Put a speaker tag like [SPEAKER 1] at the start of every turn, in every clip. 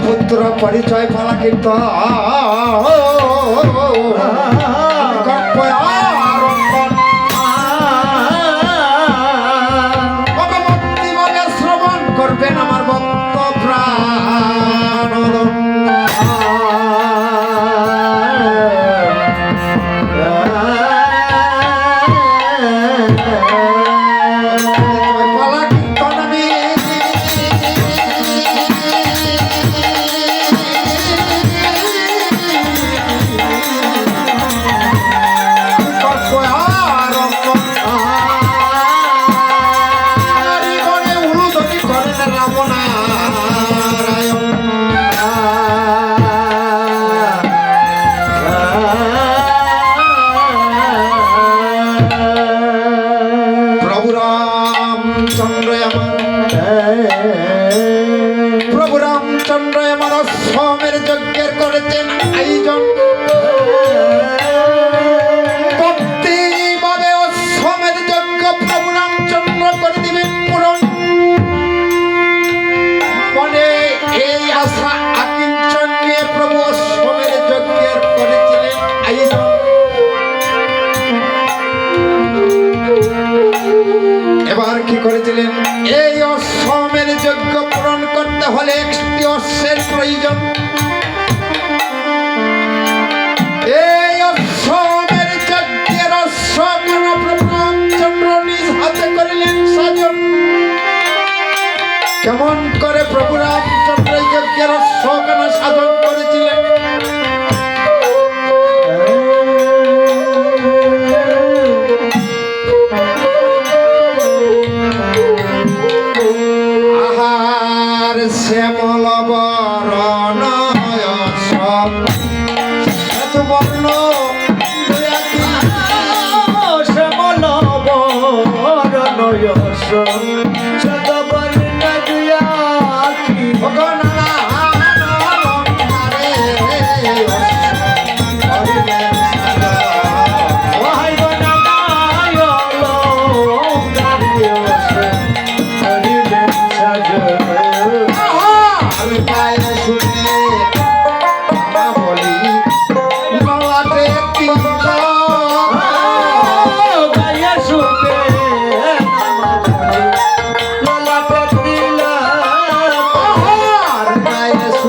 [SPEAKER 1] পুত্র পরিচয় ফলা কিন্তু শ্রবণ করবেন আমার ভক্ত প্রাণ প্রভু রামচন্দ্র আমার অশ্বমের যজ্ঞের করেছেন আয়োজন ভক্তিভাবে অশ্বমের যজ্ঞ প্রভু রামচন্দ্র করে দিবেন পূরণ মনে এই আশা আকিঞ্চন নিয়ে প্রভু অশ্বমের যজ্ঞের করেছিলেন আয়োজন। এবার কি করেছিলেন? এই অশ্বমের যজ্ঞ পূরণ করতে হলে একটি অশ্বের প্রয়োজন। এই অশ্বমের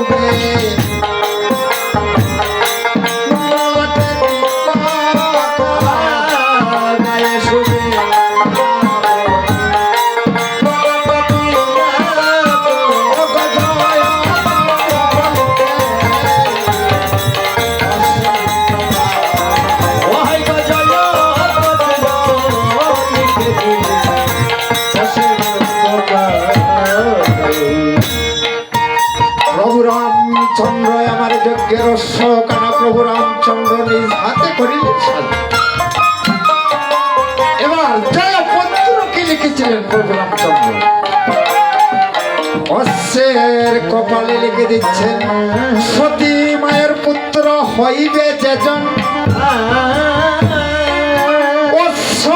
[SPEAKER 1] শুভে
[SPEAKER 2] গায়ে শুভে ওহাই গজল লিখে দিলে
[SPEAKER 1] প্রভু রামচন্দ্র আমার যজ্ঞের রস্যকানা প্রভু রামচন্দ্র নিজ হাতে করিলেন সাধন। এবার জয়পত্র কি লিখেছিলেন প্রভু রামচন্দ্র? অশ্বের কপালে লিখে দিচ্ছেন, সতী মায়ের পুত্র হইবে যেজন অশ্ব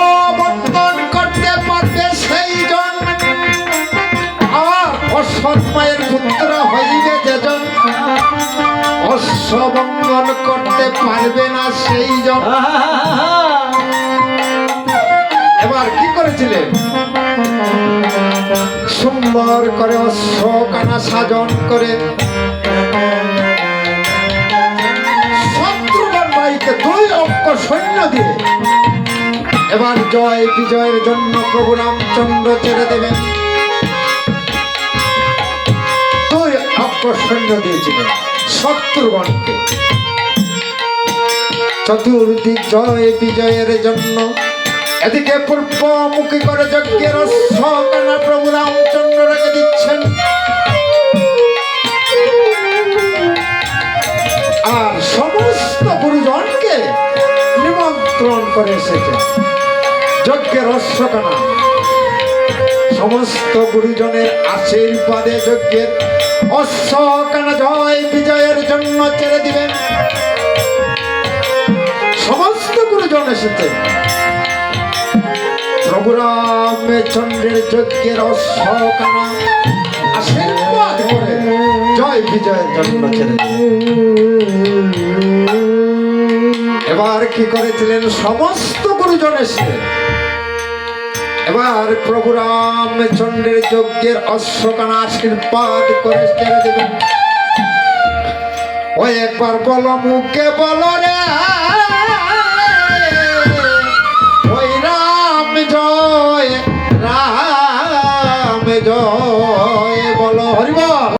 [SPEAKER 1] বন্ধন করতে পারবে সেই জন, আর অসৎ মায়ের পুত্র হইবে যেজন অশ্ব বন্ধন করতে পারবে না সেই জন। এবার কি করেছিলেন? সুন্দর করে অশ্ব কানা সাজন করে শত্রুঘ্ন ভাইকে 2 অঙ্ক সৈন্য দিয়ে এবার জয় বিজয়ের জন্য প্রভু রামচন্দ্র ছেড়ে দেবেন। 2 অঙ্ক সৈন্য দিয়েছিলেন শত্রুঘ্নকে। চতুর্দিক জয় বিজয়ের জন্য এদিকে পূর্বমুখী করে যজ্ঞের অশ্বকানা প্রভু রামচন্দ্র রেখে দিচ্ছেন, আর সমস্ত গুরুজনকে নিমন্ত্রণ করে এসেছেন যজ্ঞের অশ্বকানা। সমস্ত গুরুজনের আশীর্বাদে যজ্ঞের অশ্বকানা জয় বিজয়ের জন্য ছেড়ে দিবেন। সমস্ত গুরুজন এসেছেন প্রভু রামচন্দ্রের যজ্ঞের অশ্বকানা আশীর্বাদ করে জয় বিজয়ের জন্য ছেড়ে দিলেন। এবার কি করেছিলেন? সমস্ত গুরুজন এসে এবার প্রভু রামচন্দ্রের যজ্ঞের অশ্বকানা আশীর্বাদ করে ছেড়ে দেবেন। ওই একবার বলো মুখে বলো রে